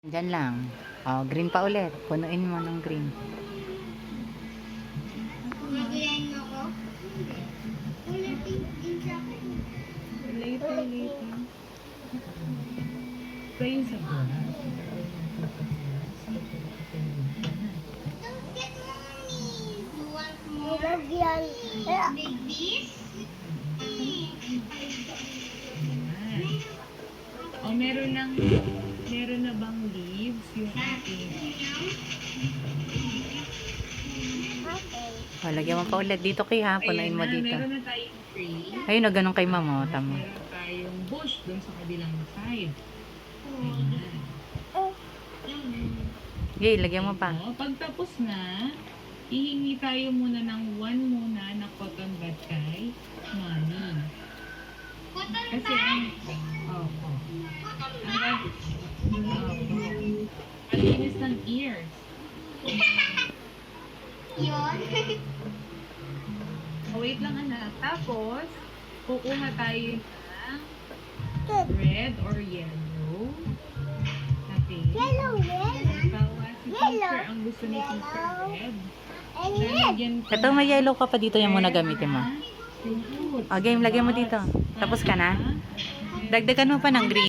Diyan lang. Oh, green pa ulit. Punuin mo ng green. Magayan mo ko? Ulit din sa akin. Later. Pray sa God. Don't get mommy. You want more? Big piece? O, meron na bang leaves yung ating Oh, lagyan mo pa ulit dito kay ha. Punuin mo dito. Meron na tayong tree. Ayun na, ganun kay mama. Tama. Meron tayong bush doon sa kabilang side. Okay, lagyan mo pa. O, pagtapos na, hihingi tayo muna ng one muna na cotton bud kay Mommy. Cotton Kasi bud? Ang linis ng ears. Yun. Wait lang anak. Tapos, kukuha tayo ng red or yellow. Yellow, red. Bawa si teacher ang gusto ni teacher red. And red. Ito, may yellow ka pa dito. Yan muna gamitin mo. Fruit. Oh, game, lagyan mo dito. Tapos ka na? Dagdagan mo pa ng green.